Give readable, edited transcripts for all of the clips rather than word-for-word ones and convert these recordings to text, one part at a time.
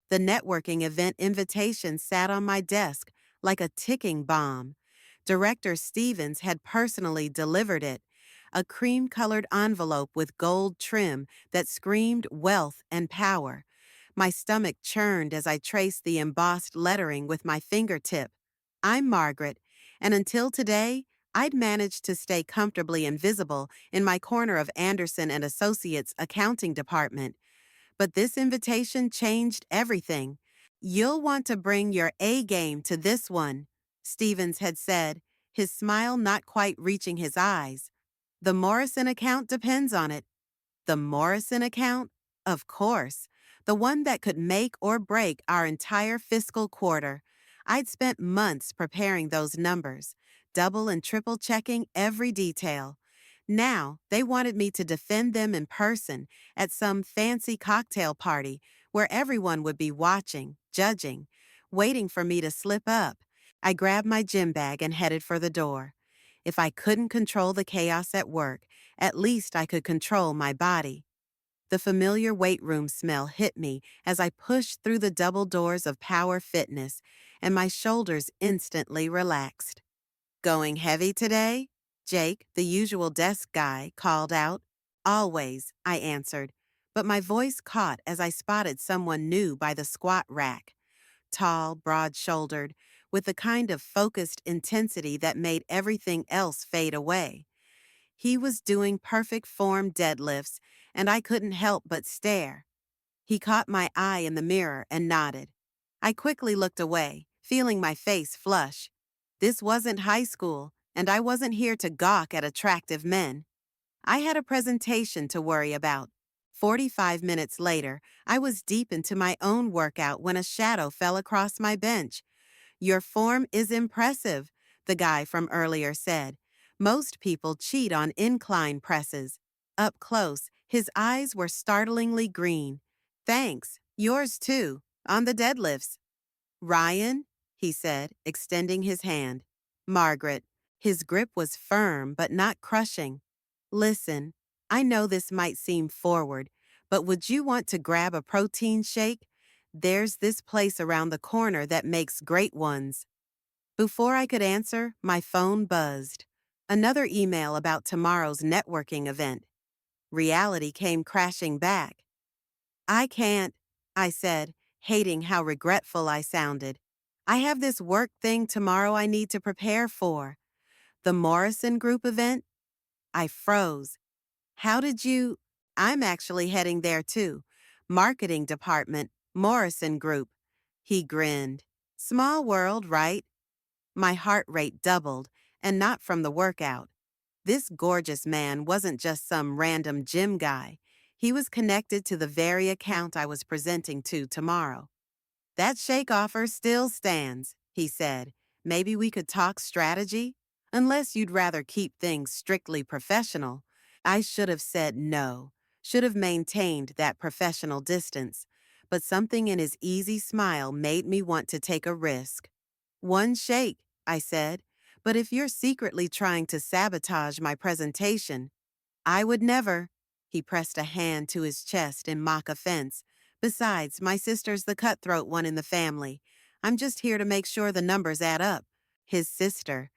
The networking event invitation sat on my desk like a ticking bomb. Director Stevens had personally delivered it, a cream-colored envelope with gold trim that screamed wealth and power. My stomach churned as I traced the embossed lettering with my fingertip. I'm Margaret, and until today, I'd managed to stay comfortably invisible in my corner of Anderson and Associates accounting department. But this invitation changed everything. You'll want to bring your A game to this one, Stevens had said, his smile not quite reaching his eyes. The Morrison account depends on it. The Morrison account? Of course. The one that could make or break our entire fiscal quarter. I'd spent months preparing those numbers, double and triple checking every detail. Now, they wanted me to defend them in person at some fancy cocktail party where everyone would be watching, judging, waiting for me to slip up. I grabbed my gym bag and headed for the door. If I couldn't control the chaos at work, at least I could control my body. The familiar weight room smell hit me as I pushed through the double doors of Power Fitness, and my shoulders instantly relaxed. Going heavy today? Jake, the usual desk guy, called out. Always, I answered, but my voice caught as I spotted someone new by the squat rack. Tall, broad-shouldered, with the kind of focused intensity that made everything else fade away. He was doing perfect form deadlifts, and I couldn't help but stare. He caught my eye in the mirror and nodded. I quickly looked away, feeling my face flush. This wasn't high school, and I wasn't here to gawk at attractive men. I had a presentation to worry about. 45 minutes later, I was deep into my own workout when a shadow fell across my bench. Your form is impressive, the guy from earlier said. Most people cheat on incline presses. Up close, his eyes were startlingly green. Thanks, yours too, on the deadlifts. Ryan, he said, extending his hand. Margaret. His grip was firm but not crushing. Listen, I know this might seem forward, but would you want to grab a protein shake? There's this place around the corner that makes great ones. Before I could answer, my phone buzzed. Another email about tomorrow's networking event. Reality came crashing back. I can't, I said, hating how regretful I sounded. I have this work thing tomorrow I need to prepare for. The Morrison Group event? I froze. How did you? I'm actually heading there too. Marketing department, Morrison Group. He grinned. Small world, right? My heart rate doubled, and not from the workout. This gorgeous man wasn't just some random gym guy. He was connected to the very account I was presenting to tomorrow. That shake offer still stands, he said. Maybe we could talk strategy? Unless you'd rather keep things strictly professional. I should have said no, should have maintained that professional distance. But something in his easy smile made me want to take a risk. One shake, I said, but if you're secretly trying to sabotage my presentation, I would never. He pressed a hand to his chest in mock offense. Besides, my sister's the cutthroat one in the family. I'm just here to make sure the numbers add up. His sister.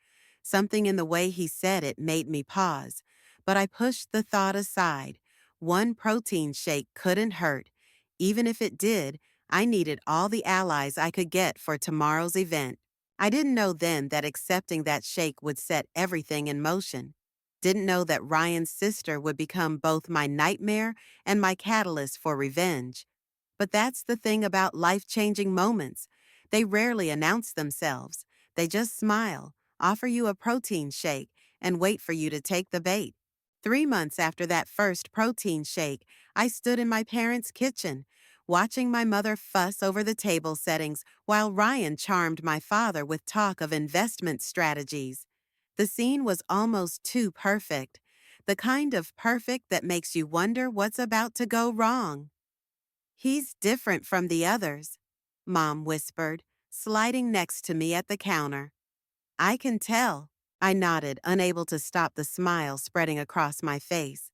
Something in the way he said it made me pause, but I pushed the thought aside. One protein shake couldn't hurt. Even if it did, I needed all the allies I could get for tomorrow's event. I didn't know then that accepting that shake would set everything in motion. Didn't know that Ryan's sister would become both my nightmare and my catalyst for revenge. But that's the thing about life-changing moments. They rarely announce themselves. They just smile, offer you a protein shake, and wait for you to take the bait. 3 months after that first protein shake, I stood in my parents' kitchen, watching my mother fuss over the table settings while Ryan charmed my father with talk of investment strategies. The scene was almost too perfect, the kind of perfect that makes you wonder what's about to go wrong. He's different from the others, Mom whispered, sliding next to me at the counter. I can tell. I nodded, unable to stop the smile spreading across my face.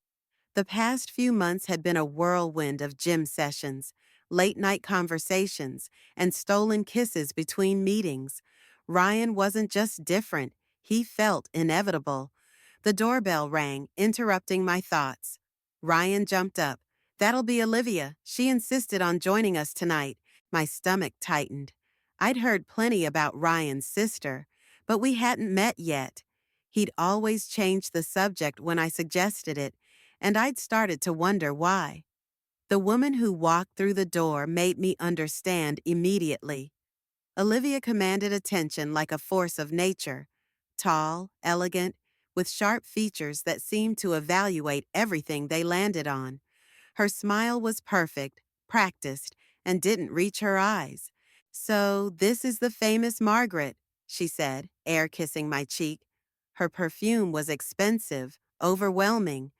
The past few months had been a whirlwind of gym sessions, late night conversations, and stolen kisses between meetings. Ryan wasn't just different, he felt inevitable. The doorbell rang, interrupting my thoughts. Ryan jumped up. "That'll be Olivia. She insisted on joining us tonight." My stomach tightened. I'd heard plenty about Ryan's sister, but we hadn't met yet. He'd always changed the subject when I suggested it, and I'd started to wonder why. The woman who walked through the door made me understand immediately. Olivia commanded attention like a force of nature, tall, elegant, with sharp features that seemed to evaluate everything they landed on. Her smile was perfect, practiced, and didn't reach her eyes. "So, this is the famous Margaret," she said, air kissing my cheek. Her perfume was expensive, overwhelming.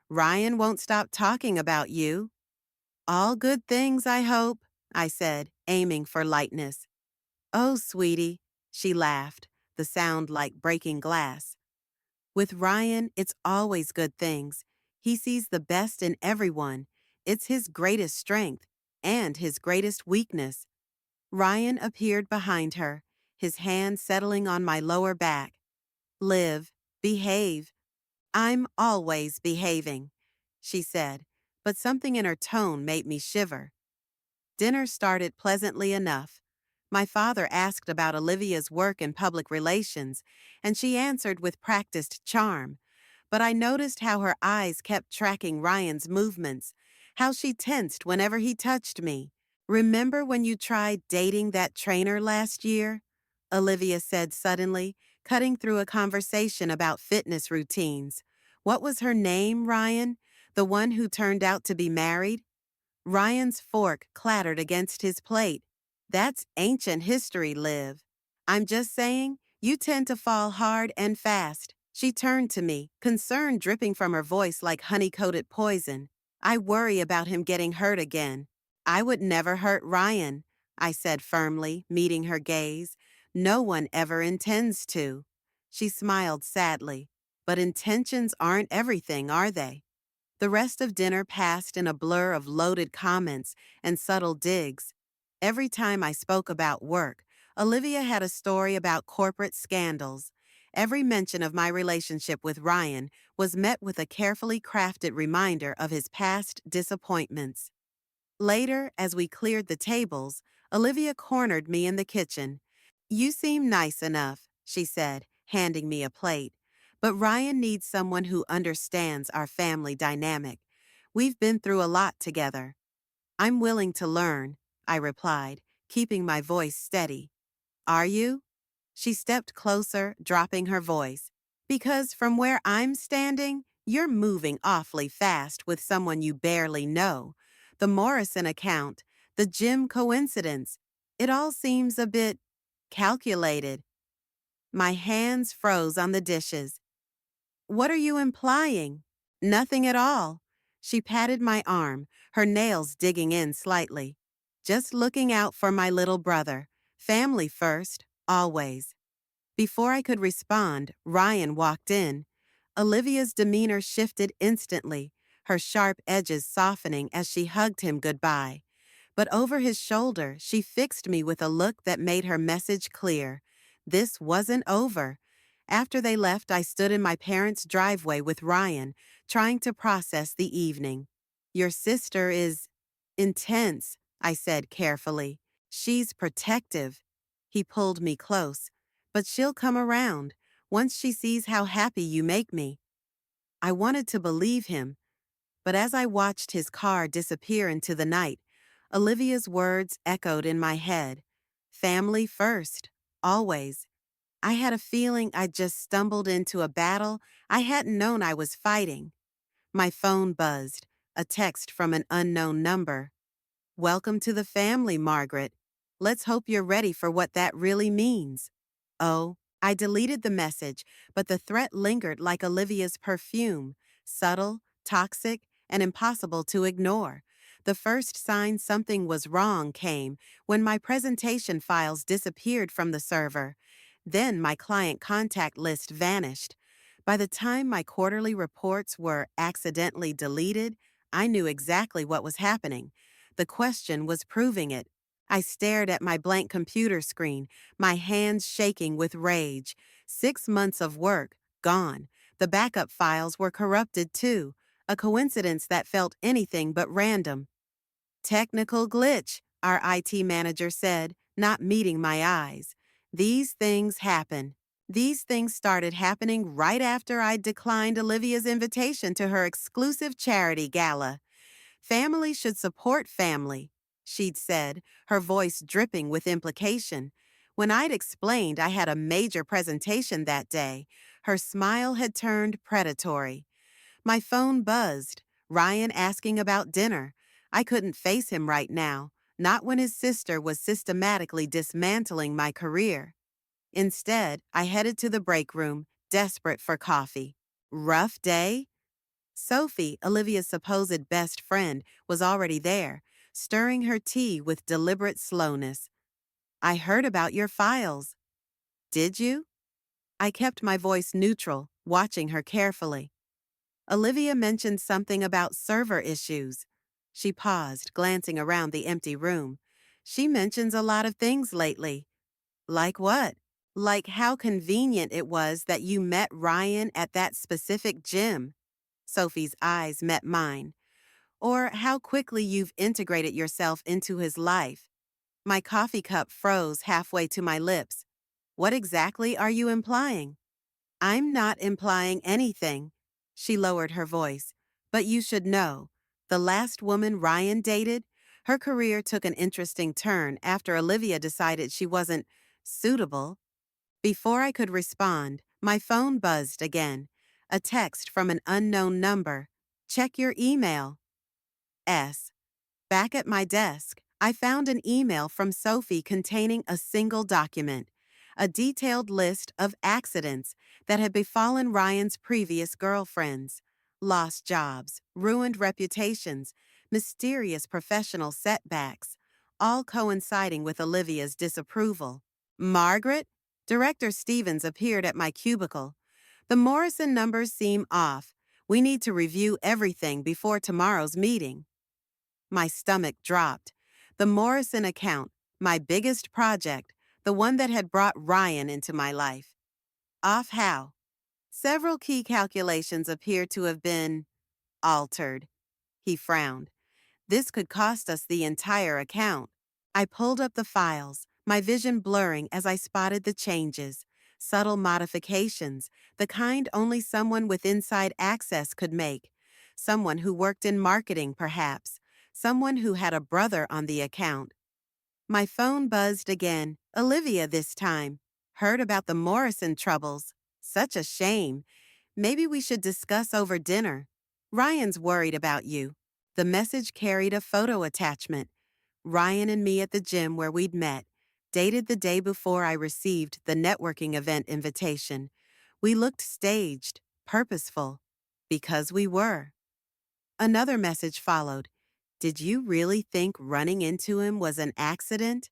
"Ryan won't stop talking about you." "All good things, I hope," I said, aiming for lightness. "Oh, sweetie," she laughed, the sound like breaking glass. "With Ryan, it's always good things. He sees the best in everyone. It's his greatest strength and his greatest weakness." Ryan appeared behind her, his hand settling on my lower back. "Liv, behave." "I'm always behaving," she said, but something in her tone made me shiver. Dinner started pleasantly enough. My father asked about Olivia's work in public relations, and she answered with practiced charm. But I noticed how her eyes kept tracking Ryan's movements, how she tensed whenever he touched me. "Remember when you tried dating that trainer last year?" Olivia said suddenly, cutting through a conversation about fitness routines. "What was her name, Ryan? The one who turned out to be married?" Ryan's fork clattered against his plate. "That's ancient history, Liv. I'm just saying, you tend to fall hard and fast." She turned to me, concern dripping from her voice like honey-coated poison. "I worry about him getting hurt again." "I would never hurt Ryan," I said firmly, meeting her gaze. "No one ever intends to." She smiled sadly. "But intentions aren't everything, are they?" The rest of dinner passed in a blur of loaded comments and subtle digs. Every time I spoke about work, Olivia had a story about corporate scandals. Every mention of my relationship with Ryan was met with a carefully crafted reminder of his past disappointments. Later, as we cleared the tables, Olivia cornered me in the kitchen. "You seem nice enough," she said, handing me a plate. "But Ryan needs someone who understands our family dynamic. We've been through a lot together." "I'm willing to learn," I replied, keeping my voice steady. "Are you?" She stepped closer, dropping her voice. "Because from where I'm standing, you're moving awfully fast with someone you barely know. The Morrison account, the gym coincidence, it all seems a bit calculated." My hands froze on the dishes. "What are you implying?" "Nothing at all." She patted my arm, her nails digging in slightly. "Just looking out for my little brother. Family first, always." Before I could respond, Ryan walked in. Olivia's demeanor shifted instantly, her sharp edges softening as she hugged him goodbye. But over his shoulder, she fixed me with a look that made her message clear. This wasn't over. After they left, I stood in my parents' driveway with Ryan, trying to process the evening. "Your sister is intense," I said carefully. "She's protective." He pulled me close. "But she'll come around, once she sees how happy you make me." I wanted to believe him, but as I watched his car disappear into the night, Olivia's words echoed in my head. Family first, always. I had a feeling I'd just stumbled into a battle I hadn't known I was fighting. My phone buzzed, a text from an unknown number. "Welcome to the family, Margaret. Let's hope you're ready for what that really means." Oh, I deleted the message, but the threat lingered like Olivia's perfume, subtle, toxic, and impossible to ignore. The first sign something was wrong came when my presentation files disappeared from the server. Then my client contact list vanished. By the time my quarterly reports were accidentally deleted, I knew exactly what was happening. The question was proving it. I stared at my blank computer screen, my hands shaking with rage. 6 months of work, gone. The backup files were corrupted too, a coincidence that felt anything but random. Technical glitch, our IT manager said, not meeting my eyes. These things happen. These things started happening right after I declined Olivia's invitation to her exclusive charity gala. Family should support family, she'd said, her voice dripping with implication. When I'd explained I had a major presentation that day, her smile had turned predatory. My phone buzzed, Ryan asking about dinner. I couldn't face him right now, not when his sister was systematically dismantling my career. Instead, I headed to the break room, desperate for coffee. Rough day? Sophie, Olivia's supposed best friend, was already there, stirring her tea with deliberate slowness. I heard about your files. Did you? I kept my voice neutral, watching her carefully. Olivia mentioned something about server issues. She paused, glancing around the empty room. She mentions a lot of things lately. Like what? Like how convenient it was that you met Ryan at that specific gym. Sophie's eyes met mine. Or how quickly you've integrated yourself into his life. My coffee cup froze halfway to my lips. What exactly are you implying? I'm not implying anything. She lowered her voice. But you should know, the last woman Ryan dated, her career took an interesting turn after Olivia decided she wasn't suitable. Before I could respond, my phone buzzed again. A text from an unknown number. Check your email. S. Back at my desk, I found an email from Sophie containing a single document, a detailed list of accidents that had befallen Ryan's previous girlfriends. Lost jobs, ruined reputations, mysterious professional setbacks, all coinciding with Olivia's disapproval. Margaret? Director Stevens appeared at my cubicle. The Morrison numbers seem off. We need to review everything before tomorrow's meeting. My stomach dropped. The Morrison account, my biggest project, the one that had brought Ryan into my life. Off how? Several key calculations appear to have been altered. He frowned. This could cost us the entire account. I pulled up the files, my vision blurring as I spotted the changes. Subtle modifications, the kind only someone with inside access could make. Someone who worked in marketing, perhaps. Someone who had a brother on the account. My phone buzzed again, Olivia this time. Heard about the Morrison troubles. Such a shame. Maybe we should discuss over dinner. Ryan's worried about you. The message carried a photo attachment. Ryan and me at the gym where we'd met, dated the day before I received the networking event invitation. We looked staged, purposeful, because we were. Another message followed. Did you really think running into him was an accident?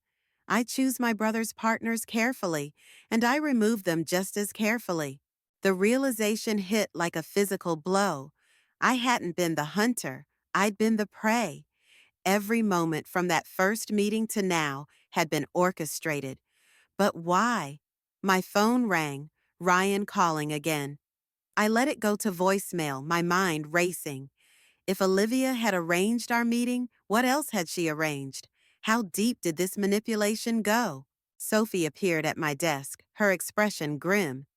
I choose my brother's partners carefully, and I remove them just as carefully. The realization hit like a physical blow. I hadn't been the hunter, I'd been the prey. Every moment from that first meeting to now had been orchestrated. But why? My phone rang, Ryan calling again. I let it go to voicemail, my mind racing. If Olivia had arranged our meeting, what else had she arranged? How deep did this manipulation go? Sophie appeared at my desk, her expression grim.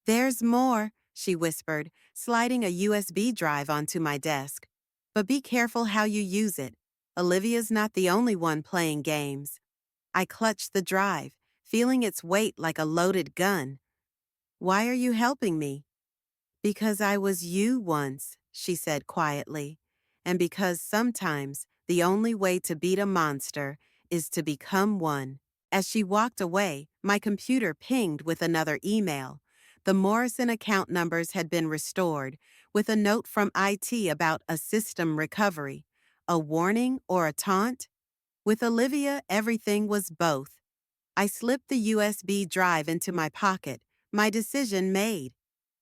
There's more, she whispered, sliding a USB drive onto my desk. But be careful how you use it. Olivia's not the only one playing games. I clutched the drive, feeling its weight like a loaded gun. Why are you helping me? Because I was you once, she said quietly, and because sometimes the only way to beat a monster is to become one. As she walked away, my computer pinged with another email. The Morrison account numbers had been restored, with a note from IT about a system recovery. A warning or a taunt? With Olivia, everything was both. I slipped the USB drive into my pocket, my decision made.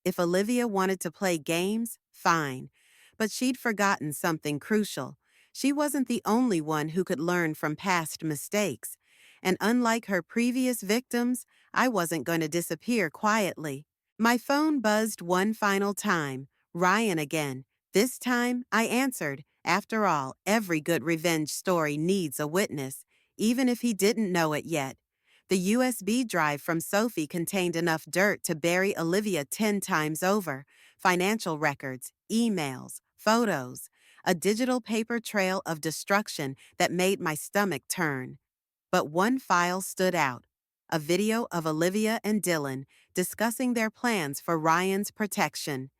If Olivia wanted to play games, fine. But she'd forgotten something crucial. She wasn't the only one who could learn from past mistakes. And unlike her previous victims, I wasn't going to disappear quietly. My phone buzzed one final time. Ryan again. This time, I answered. After all, every good revenge story needs a witness, even if he didn't know it yet. The USB drive from Sophie contained enough dirt to bury Olivia 10 times over. Financial records, emails, photos, a digital paper trail of destruction that made my stomach turn. But one file stood out, a video of Olivia and Dylan discussing their plans for Ryan's protection.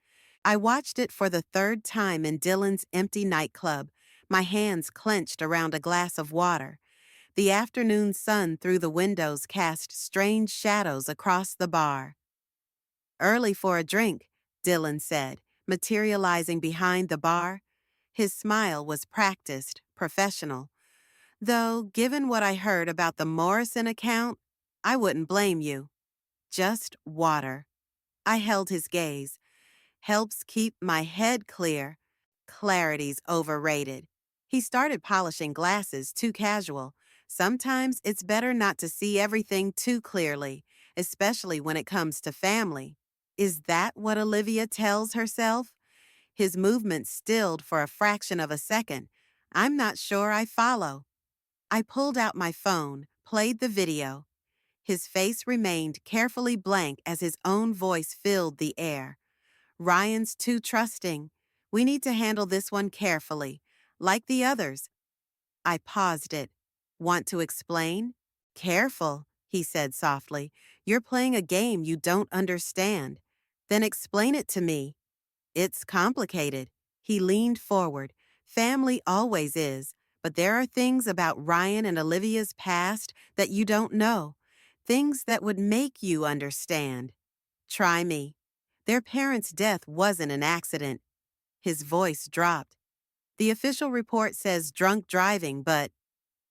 I watched it for the third time in Dylan's empty nightclub, my hands clenched around a glass of water. The afternoon sun through the windows cast strange shadows across the bar. "Early for a drink," Dylan said, materializing behind the bar. His smile was practiced, professional. Though, given what I heard about the Morrison account, I wouldn't blame you. Just water. I held his gaze. Helps keep my head clear. Clarity's overrated. He started polishing glasses, too casual. Sometimes it's better not to see everything too clearly, especially when it comes to family. Is that what Olivia tells herself? His movement stilled for a fraction of a second. I'm not sure I follow. I pulled out my phone, played the video. His face remained carefully blank as his own voice filled the air. "Ryan's too trusting. We need to handle this one carefully. Like the others." I paused it. "Want to explain?" "Careful," he said softly. "You're playing a game you don't understand." "Then explain it to me." "It's complicated." He leaned forward. "Family always is, but there are things about Ryan and Olivia's past that you don't know. Things that would make you understand." "Try me." "Their parents' death wasn't an accident." His voice dropped. "The official report says drunk driving, but—"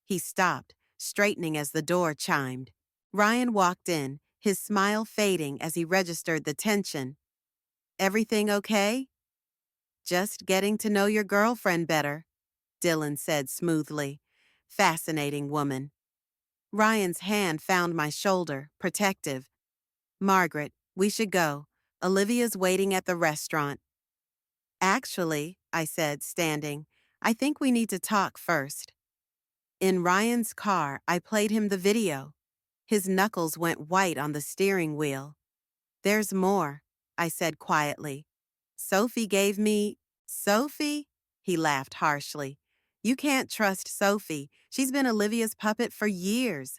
He stopped, straightening as the door chimed. Ryan walked in, his smile fading as he registered the tension. "Everything okay?" "Just getting to know your girlfriend better," Dylan said smoothly. Fascinating woman. Ryan's hand found my shoulder, protective. "Margaret, we should go. Olivia's waiting at the restaurant." "Actually," I said, standing, "I think we need to talk first." In Ryan's car, I played him the video. His knuckles went white on the steering wheel. "There's more," I said quietly. "Sophie gave me—" "Sophie?" He laughed harshly. "You can't trust Sophie. She's been Olivia's puppet for years."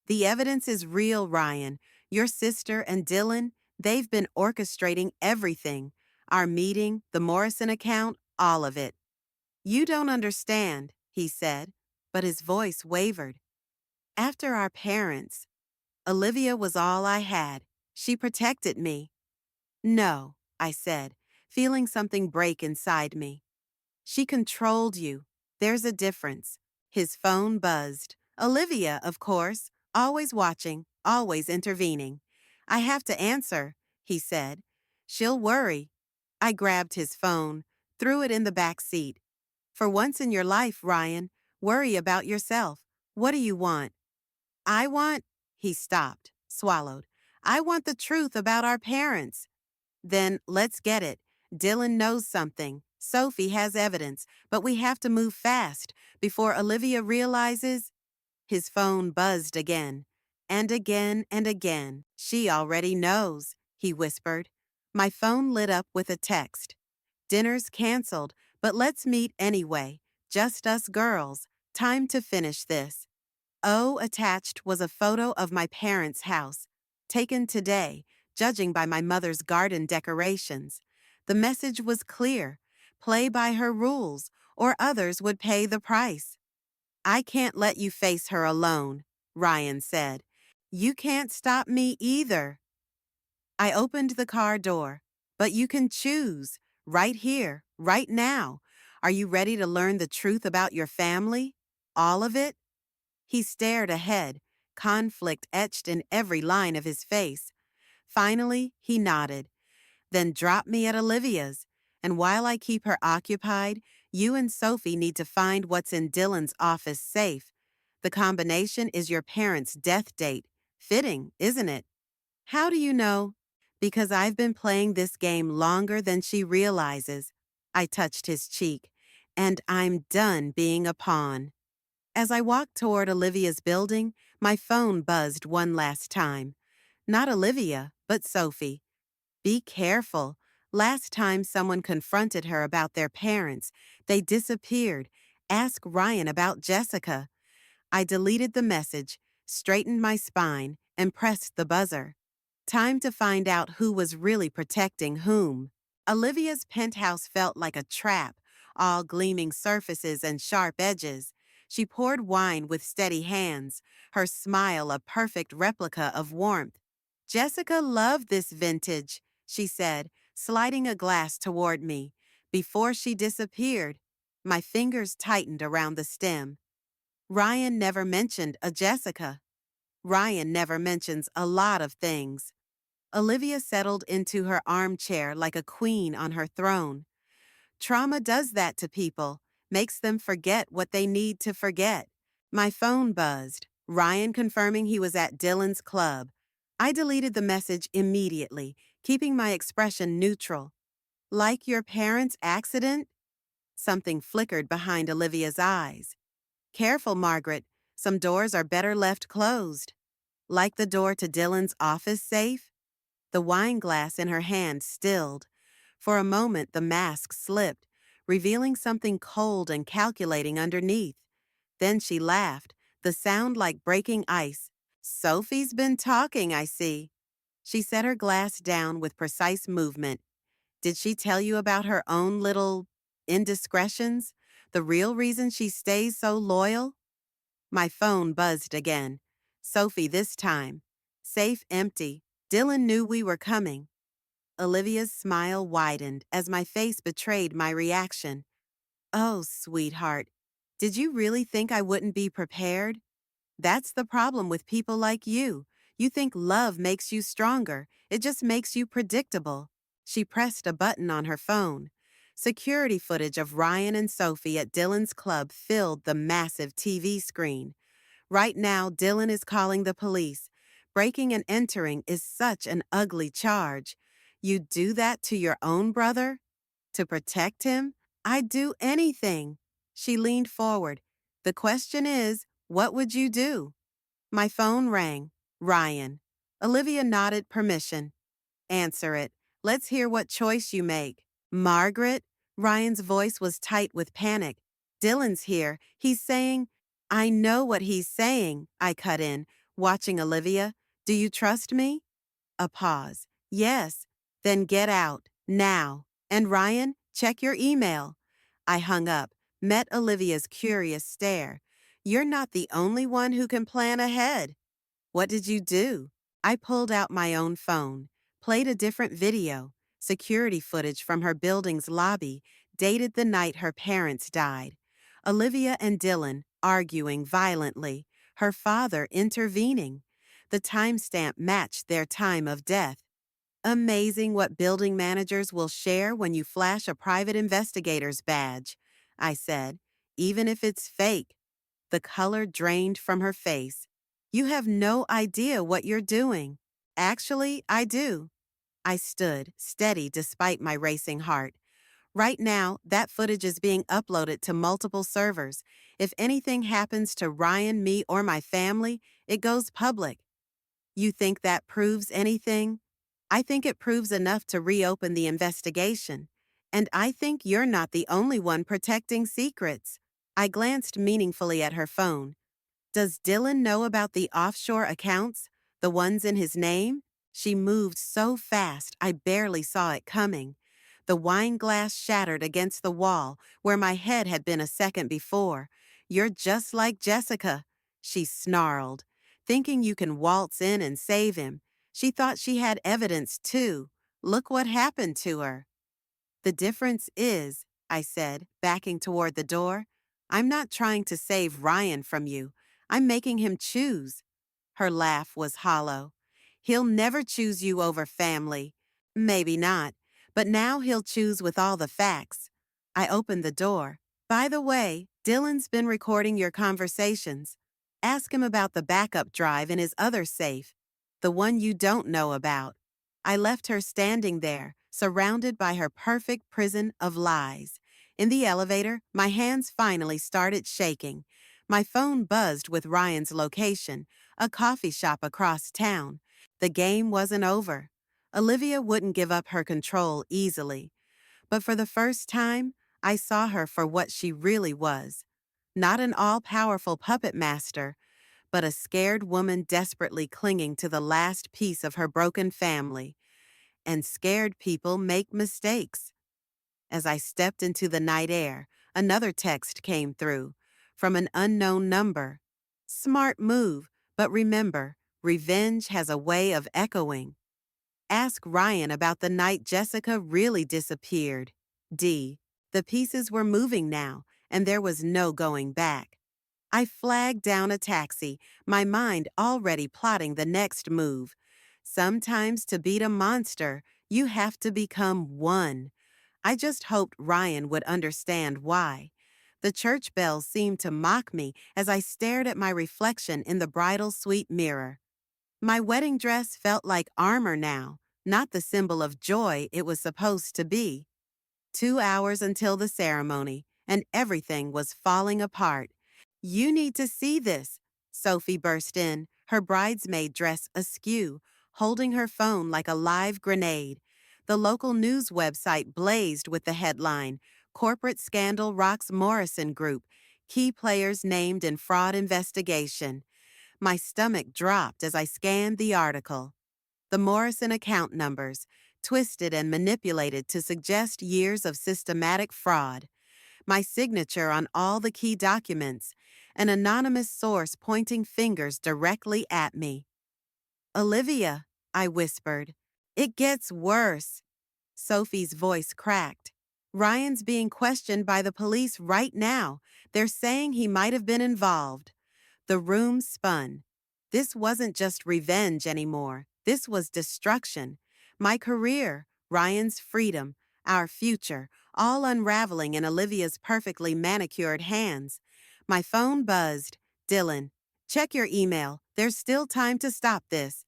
"The evidence is real, Ryan. Your sister and Dylan, they've been orchestrating everything. Our meeting, the Morrison account, all of it." "You don't understand," he said, but his voice wavered. "After our parents, Olivia was all I had. She protected me." "No," I said, feeling something break inside me. "She controlled you. There's a difference." His phone buzzed. "Olivia, of course. Always watching, always intervening." "I have to answer," he said. "She'll worry." I grabbed his phone, threw it in the back seat. "For once in your life, Ryan, worry about yourself. What do you want?" "I want—" He stopped, swallowed. "I want the truth about our parents." "Then let's get it. Dylan knows something. Sophie has evidence, but we have to move fast before Olivia realizes—" His phone buzzed again. And again and again. "She already knows," he whispered. My phone lit up with a text. "Dinner's canceled, but let's meet anyway. Just us girls. Time to finish this." Attached was a photo of my parents' house, taken today, judging by my mother's garden decorations. The message was clear: play by her rules, or others would pay the price. "I can't let you face her alone," Ryan said. "You can't stop me either." I opened the car door. "But you can choose, right here, right now. Are you ready to learn the truth about your family? All of it?" He stared ahead, conflict etched in every line of his face. Finally, he nodded. "Then drop me at Olivia's, and while I keep her occupied, You and Sophie need to find what's in Dylan's office safe. The combination is your parents' death date. Fitting, isn't it? How do you know? Because I've been playing this game longer than she realizes. I touched his cheek. And I'm done being a pawn. As I walked toward Olivia's building, my phone buzzed one last time. Not Olivia, but Sophie. Be careful. Last time someone confronted her about their parents, they disappeared. Ask Ryan about Jessica. I deleted the message, straightened my spine, and pressed the buzzer. Time to find out who was really protecting whom. Olivia's penthouse felt like a trap, all gleaming surfaces and sharp edges. She poured wine with steady hands, her smile a perfect replica of warmth. Jessica loved this vintage, she said, sliding a glass toward me. Before she disappeared, my fingers tightened around the stem. Ryan never mentioned a Jessica. Ryan never mentions a lot of things. Olivia settled into her armchair like a queen on her throne. Trauma does that to people, makes them forget what they need to forget. My phone buzzed, Ryan confirming he was at Dylan's club. I deleted the message immediately, keeping my expression neutral. Like your parents' accident? Something flickered behind Olivia's eyes. Careful, Margaret. Some doors are better left closed. Like the door to Dylan's office safe? The wine glass in her hand stilled. For a moment, the mask slipped, revealing something cold and calculating underneath. Then she laughed, the sound like breaking ice. Sophie's been talking, I see. She set her glass down with precise movement. Did she tell you about her own little indiscretions? The real reason she stays so loyal? My phone buzzed again. Sophie this time. Safe empty. Dylan knew we were coming. Olivia's smile widened as my face betrayed my reaction. Oh, sweetheart. Did you really think I wouldn't be prepared? That's the problem with people like you. You think love makes you stronger. It just makes you predictable. She pressed a button on her phone. Security footage of Ryan and Sophie at Dylan's club filled the massive TV screen. Right now, Dylan is calling the police. Breaking and entering is such an ugly charge. You do that to your own brother? To protect him? I'd do anything. She leaned forward. The question is, what would you do? My phone rang. Ryan. Olivia nodded permission. Answer it. Let's hear what choice you make. Margaret? Ryan's voice was tight with panic. Dylan's here. He's saying, I know what he's saying, I cut in, watching Olivia. Do you trust me? A pause. Yes. Then get out. Now. And Ryan, check your email. I hung up, met Olivia's curious stare. You're not the only one who can plan ahead. What did you do? I pulled out my own phone, played a different video, security footage from her building's lobby, dated the night her parents died. Olivia and Dylan arguing violently, her father intervening. The timestamp matched their time of death. Amazing what building managers will share when you flash a private investigator's badge, I said, even if it's fake. The color drained from her face. You have no idea what you're doing. Actually, I do. I stood, steady despite my racing heart. Right now, that footage is being uploaded to multiple servers. If anything happens to Ryan, me, or my family, it goes public. You think that proves anything? I think it proves enough to reopen the investigation. And I think you're not the only one protecting secrets. I glanced meaningfully at her phone. Does Dylan know about the offshore accounts? The ones in his name? She moved so fast I barely saw it coming. The wine glass shattered against the wall where my head had been a second before. You're just like Jessica, she snarled. Thinking you can waltz in and save him. She thought she had evidence too. Look what happened to her. The difference is, I said, backing toward the door, I'm not trying to save Ryan from you. I'm making him choose. Her laugh was hollow. He'll never choose you over family. Maybe not, but now he'll choose with all the facts. I opened the door. By the way, Dylan's been recording your conversations. Ask him about the backup drive in his other safe, the one you don't know about. I left her standing there, surrounded by her perfect prison of lies. In the elevator, my hands finally started shaking. My phone buzzed with Ryan's location, a coffee shop across town. The game wasn't over. Olivia wouldn't give up her control easily. But for the first time, I saw her for what she really was. Not an all-powerful puppet master, but a scared woman desperately clinging to the last piece of her broken family. And scared people make mistakes. As I stepped into the night air, another text came through, from an unknown number. Smart move, but remember, revenge has a way of echoing. Ask Ryan about the night Jessica really disappeared. D. The pieces were moving now, and there was no going back. I flagged down a taxi, my mind already plotting the next move. Sometimes to beat a monster, you have to become one. I just hoped Ryan would understand why. The church bells seemed to mock me as I stared at my reflection in the bridal suite mirror. My wedding dress felt like armor now, not the symbol of joy it was supposed to be. 2 hours until the ceremony, and everything was falling apart. You need to see this. Sophie burst in, her bridesmaid dress askew, holding her phone like a live grenade. The local news website blazed with the headline, Corporate Scandal Rocks Morrison Group, Key Players Named in Fraud Investigation. My stomach dropped as I scanned the article. The Morrison account numbers, twisted and manipulated to suggest years of systematic fraud. My signature on all the key documents, an anonymous source pointing fingers directly at me. Olivia, I whispered. It gets worse. Sophie's voice cracked. Ryan's being questioned by the police right now. They're saying he might have been involved. The room spun. This wasn't just revenge anymore. This was destruction. My career, Ryan's freedom, our future, all unraveling in Olivia's perfectly manicured hands. My phone buzzed. Dylan, check your email. There's still time to stop this.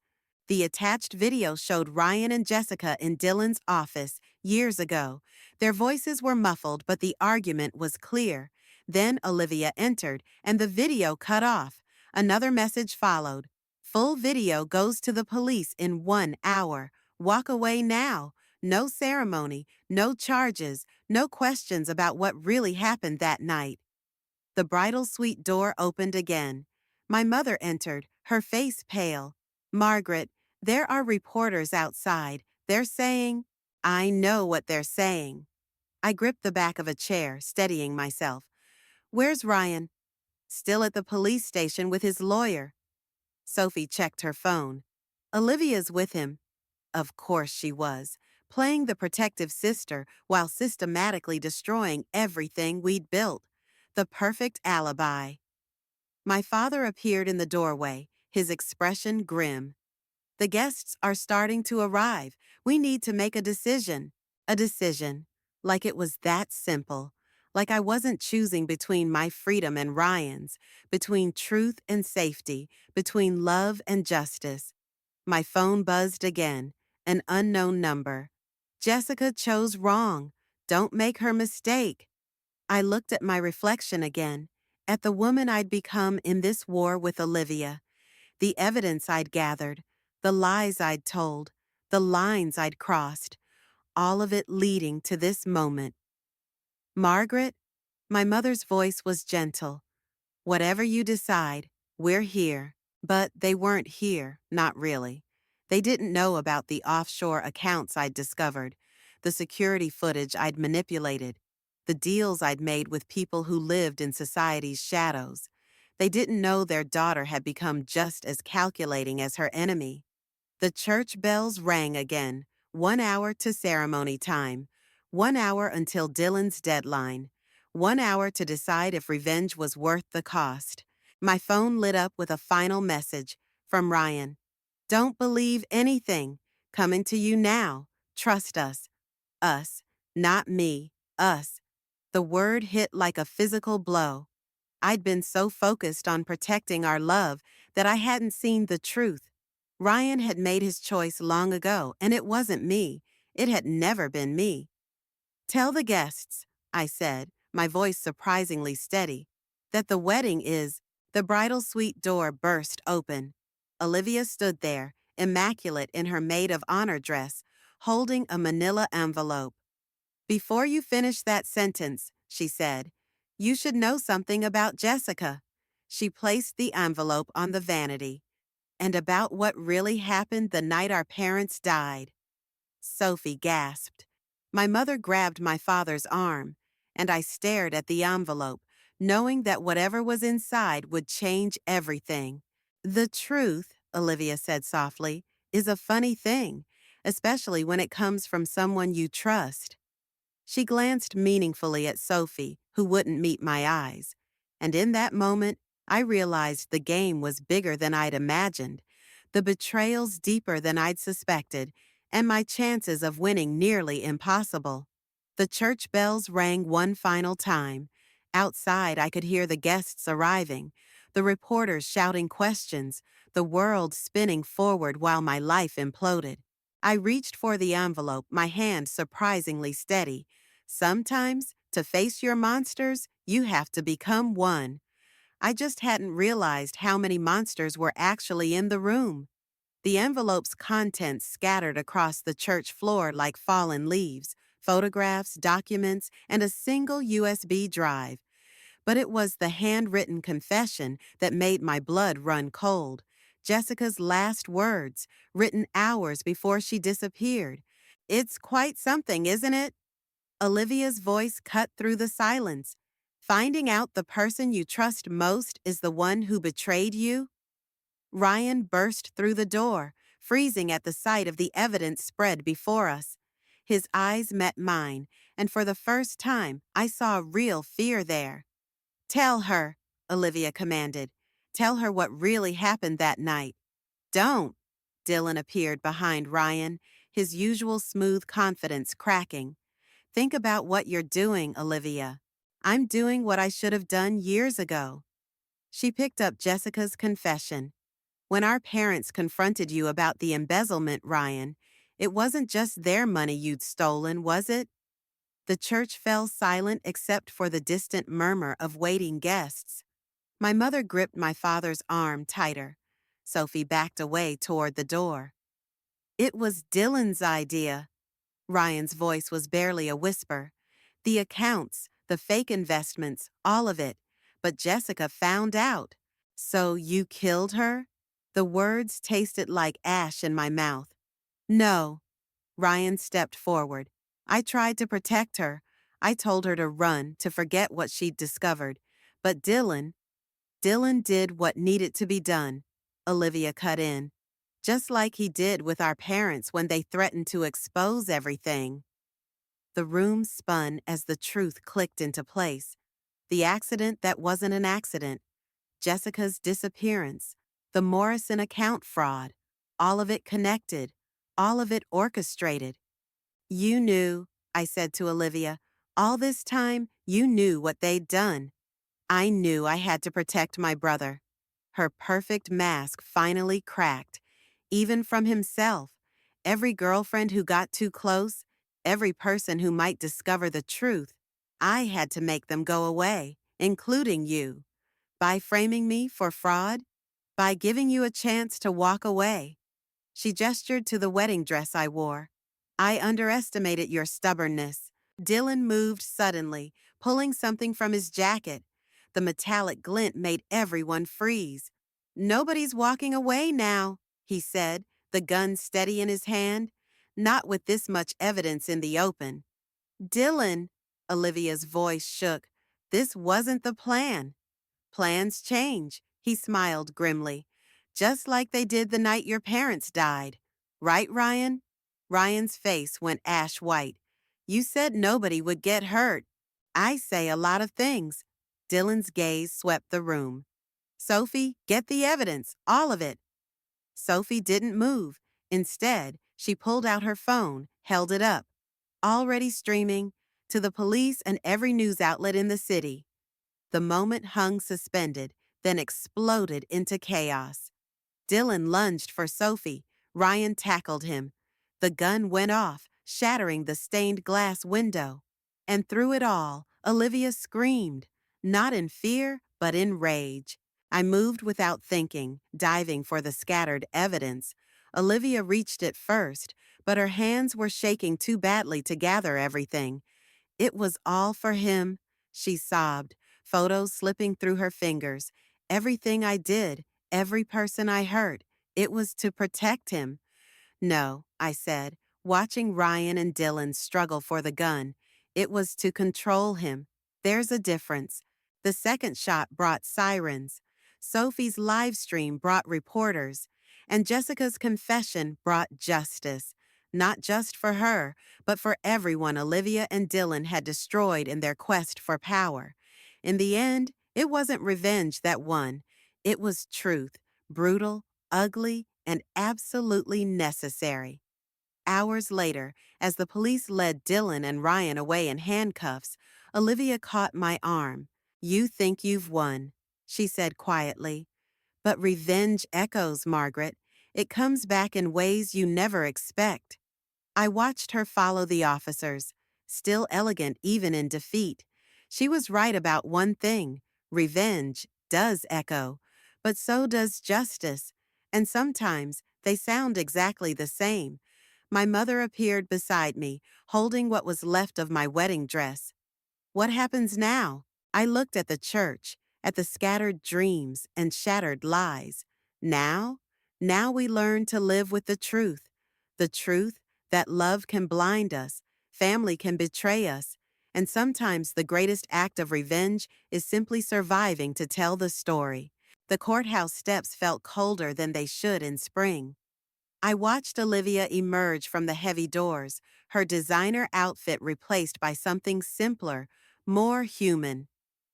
The attached video showed Ryan and Jessica in Dylan's office years ago. Their voices were muffled, but the argument was clear. Then Olivia entered, and the video cut off. Another message followed. Full video goes to the police in 1 hour. Walk away now. No ceremony, no charges, no questions about what really happened that night. The bridal suite door opened again. My mother entered, her face pale. Margaret, there are reporters outside. They're saying, I know what they're saying. I gripped the back of a chair, steadying myself. Where's Ryan? Still at the police station with his lawyer. Sophie checked her phone. Olivia's with him. Of course she was, playing the protective sister while systematically destroying everything we'd built. The perfect alibi. My father appeared in the doorway, his expression grim. The guests are starting to arrive. We need to make a decision. A decision. Like it was that simple. Like I wasn't choosing between my freedom and Ryan's, between truth and safety, between love and justice. My phone buzzed again. An unknown number. Jessica chose wrong. Don't make her mistake. I looked at my reflection again, at the woman I'd become in this war with Olivia, the evidence I'd gathered, the lies I'd told, the lines I'd crossed, all of it leading to this moment. Margaret, my mother's voice was gentle. Whatever you decide, we're here. But they weren't here, not really. They didn't know about the offshore accounts I'd discovered, the security footage I'd manipulated, the deals I'd made with people who lived in society's shadows. They didn't know their daughter had become just as calculating as her enemy. The church bells rang again, 1 hour to ceremony time, 1 hour until Dylan's deadline, 1 hour to decide if revenge was worth the cost. My phone lit up with a final message from Ryan. Don't believe anything. Coming to you now. Trust us. Us. Not me. Us. The word hit like a physical blow. I'd been so focused on protecting our love that I hadn't seen the truth. Ryan had made his choice long ago, and it wasn't me. It had never been me. Tell the guests, I said, my voice surprisingly steady, that the wedding is. The bridal suite door burst open. Olivia stood there, immaculate in her maid of honor dress, holding a manila envelope. Before you finish that sentence, she said, you should know something about Jessica. She placed the envelope on the vanity. And about what really happened the night our parents died. Sophie gasped. My mother grabbed my father's arm, and I stared at the envelope, knowing that whatever was inside would change everything. The truth, Olivia said softly, is a funny thing, especially when it comes from someone you trust. She glanced meaningfully at Sophie, who wouldn't meet my eyes. And in that moment, I realized the game was bigger than I'd imagined, the betrayals deeper than I'd suspected, and my chances of winning nearly impossible. The church bells rang one final time. Outside, I could hear the guests arriving, the reporters shouting questions, the world spinning forward while my life imploded. I reached for the envelope, my hand surprisingly steady. Sometimes, to face your monsters, you have to become one. I just hadn't realized how many monsters were actually in the room. The envelope's contents scattered across the church floor like fallen leaves, photographs, documents, and a single USB drive. But it was the handwritten confession that made my blood run cold. Jessica's last words, written hours before she disappeared. It's quite something, isn't it? Olivia's voice cut through the silence. Finding out the person you trust most is the one who betrayed you? Ryan burst through the door, freezing at the sight of the evidence spread before us. His eyes met mine, and for the first time, I saw real fear there. Tell her, Olivia commanded. Tell her what really happened that night. Don't. Dylan appeared behind Ryan, his usual smooth confidence cracking. Think about what you're doing, Olivia. I'm doing what I should have done years ago. She picked up Jessica's confession. When our parents confronted you about the embezzlement, Ryan, it wasn't just their money you'd stolen, was it? The church fell silent except for the distant murmur of waiting guests. My mother gripped my father's arm tighter. Sophie backed away toward the door. It was Dylan's idea. Ryan's voice was barely a whisper. The accounts, the fake investments, all of it. But Jessica found out. So you killed her? The words tasted like ash in my mouth. No. Ryan stepped forward. I tried to protect her. I told her to run, to forget what she'd discovered. But Dylan did what needed to be done. Olivia cut in. Just like he did with our parents when they threatened to expose everything. The room spun as the truth clicked into place. The accident that wasn't an accident. Jessica's disappearance. The Morrison account fraud. All of it connected. All of it orchestrated. You knew, I said to Olivia. All this time, you knew what they'd done. I knew I had to protect my brother. Her perfect mask finally cracked. Even from himself. Every girlfriend who got too close, every person who might discover the truth, I had to make them go away, including you. By framing me for fraud? By giving you a chance to walk away. She gestured to the wedding dress I wore. I underestimated your stubbornness. Dylan moved suddenly, pulling something from his jacket. The metallic glint made everyone freeze. Nobody's walking away now, he said, the gun steady in his hand. Not with this much evidence in the open. Dylan, Olivia's voice shook. This wasn't the plan. Plans change, he smiled grimly. Just like they did the night your parents died. Right, Ryan? Ryan's face went ash white. You said nobody would get hurt. I say a lot of things. Dylan's gaze swept the room. Sophie, get the evidence, all of it. Sophie didn't move. Instead, she pulled out her phone, held it up. Already streaming, to the police and every news outlet in the city. The moment hung suspended, then exploded into chaos. Dylan lunged for Sophie. Ryan tackled him. The gun went off, shattering the stained glass window. And through it all, Olivia screamed, not in fear, but in rage. I moved without thinking, diving for the scattered evidence. Olivia reached it first, but her hands were shaking too badly to gather everything. It was all for him, she sobbed, photos slipping through her fingers. Everything I did, every person I hurt, it was to protect him. No, I said, watching Ryan and Dylan struggle for the gun. It was to control him. There's a difference. The second shot brought sirens. Sophie's live stream brought reporters. And Jessica's confession brought justice. Not just for her, but for everyone Olivia and Dylan had destroyed in their quest for power. In the end, it wasn't revenge that won. It was truth, brutal, ugly, and absolutely necessary. Hours later, as the police led Dylan and Ryan away in handcuffs, Olivia caught my arm. "You think you've won," she said quietly. "But revenge echoes, Margaret. It comes back in ways you never expect." I watched her follow the officers, still elegant even in defeat. She was right about one thing: revenge does echo, but so does justice, and sometimes they sound exactly the same. My mother appeared beside me, holding what was left of my wedding dress. "What happens now?" I looked at the church, at the scattered dreams and shattered lies. Now? Now we learn to live with the truth. The truth that love can blind us, family can betray us, and sometimes the greatest act of revenge is simply surviving to tell the story. The courthouse steps felt colder than they should in spring. I watched Olivia emerge from the heavy doors, her designer outfit replaced by something simpler, more human.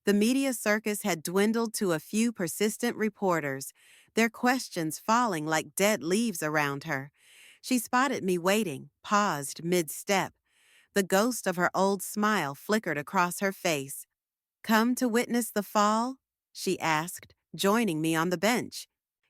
The media circus had dwindled to a few persistent reporters, their questions falling like dead leaves around her. She spotted me waiting, paused mid-step. The ghost of her old smile flickered across her face. "Come to witness the fall?" she asked, joining me on the bench.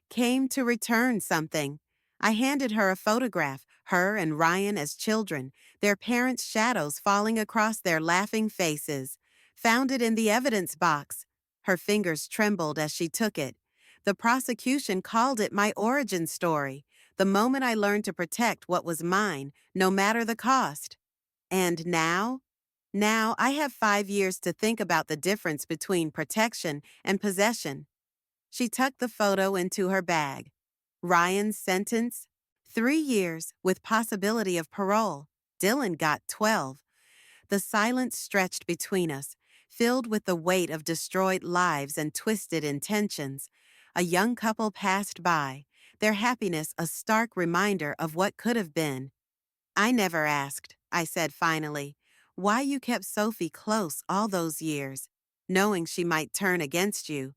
"Came to return something." I handed her a photograph, her and Ryan as children, their parents' shadows falling across their laughing faces. "Found it in the evidence box." Her fingers trembled as she took it. "The prosecution called it my origin story, the moment I learned to protect what was mine, no matter the cost." "And now?" "Now I have 5 years to think about the difference between protection and possession." She tucked the photo into her bag. "Ryan's sentence? 3 years with possibility of parole. Dylan got 12. The silence stretched between us, filled with the weight of destroyed lives and twisted intentions. A young couple passed by, their happiness a stark reminder of what could have been. "I never asked," I said finally, "why you kept Sophie close all those years, knowing she might turn against you.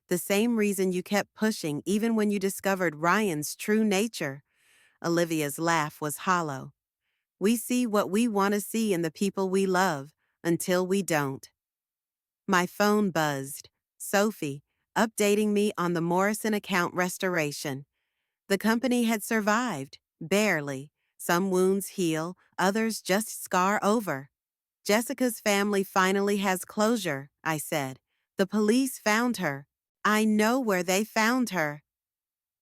The same reason you kept pushing even when you discovered Ryan's true nature." Olivia's laugh was hollow. "We see what we want to see in the people we love, until we don't." My phone buzzed. Sophie, updating me on the Morrison account restoration. The company had survived, barely. Some wounds heal, others just scar over. "Jessica's family finally has closure," I said. "The police found her. I know where they found her."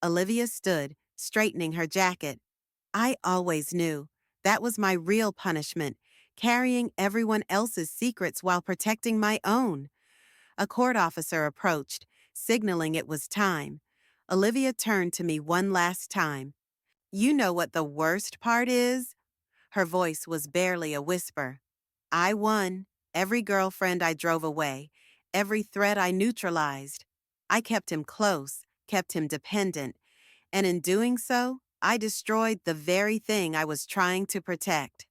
Olivia stood, straightening her jacket. "I always knew. That was my real punishment, carrying everyone else's secrets while protecting my own." A court officer approached, signaling it was time. Olivia turned to me one last time. "You know what the worst part is?" Her voice was barely a whisper. "I won. Every girlfriend I drove away, every threat I neutralized. I kept him close, kept him dependent, and in doing so, I destroyed the very thing I was trying to protect."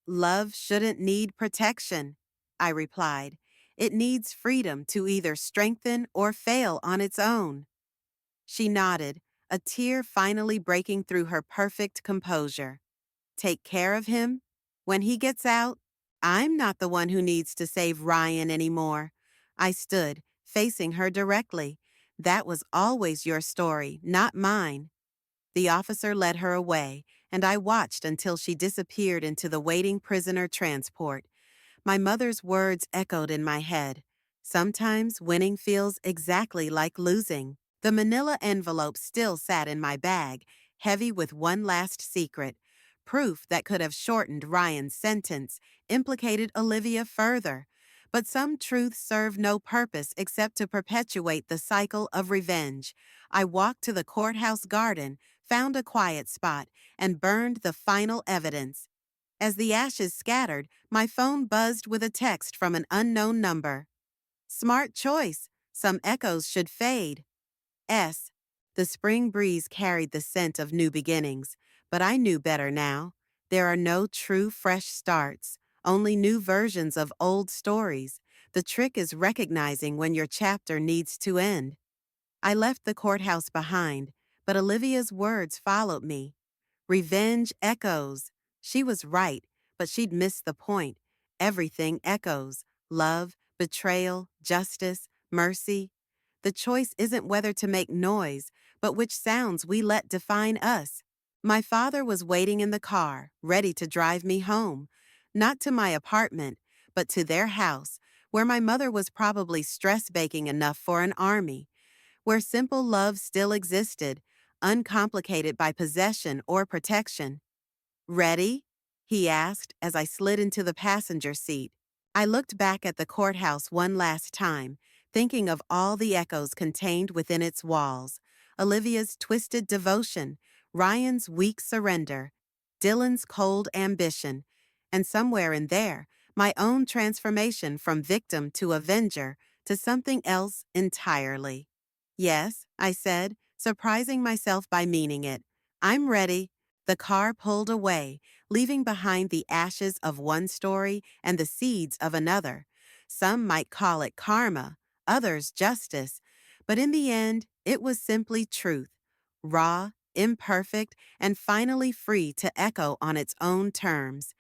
"Love shouldn't need protection," I replied. "It needs freedom to either strengthen or fail on its own." She nodded, a tear finally breaking through her perfect composure. "Take care of him? When he gets out?" I'm not the one who needs to save Ryan anymore. I stood, facing her directly. That was always your story, not mine. The officer led her away, and I watched until she disappeared into the waiting prisoner transport. My mother's words echoed in my head. Sometimes winning feels exactly like losing. The manila envelope still sat in my bag, heavy with one last secret. Proof that could have shortened Ryan's sentence, implicated Olivia further. But some truths serve no purpose except to perpetuate the cycle of revenge. I walked to the courthouse garden, found a quiet spot, and burned the final evidence. As the ashes scattered, my phone buzzed with a text from an unknown number. Smart choice. Some echoes should fade. S. The spring breeze carried the scent of new beginnings, but I knew better now. There are no true fresh starts, only new versions of old stories. The trick is recognizing when your chapter needs to end. I left the courthouse behind, but Olivia's words followed me. Revenge echoes. She was right, but she'd missed the point. Everything echoes: love, betrayal, justice, mercy. The choice isn't whether to make noise, but which sounds we let define us. My father was waiting in the car, ready to drive me home. Not to my apartment, but to their house, where my mother was probably stress baking enough for an army, where simple love still existed, uncomplicated by possession or protection. Ready? He asked as I slid into the passenger seat. I looked back at the courthouse one last time, thinking of all the echoes contained within its walls. Olivia's twisted devotion, Ryan's weak surrender, Dylan's cold ambition, and somewhere in there, my own transformation from victim to avenger to something else entirely. Yes, I said, surprising myself by meaning it. I'm ready. The car pulled away, leaving behind the ashes of one story and the seeds of another. Some might call it karma, others justice, but in the end, it was simply truth, raw, imperfect, and finally free to echo on its own terms.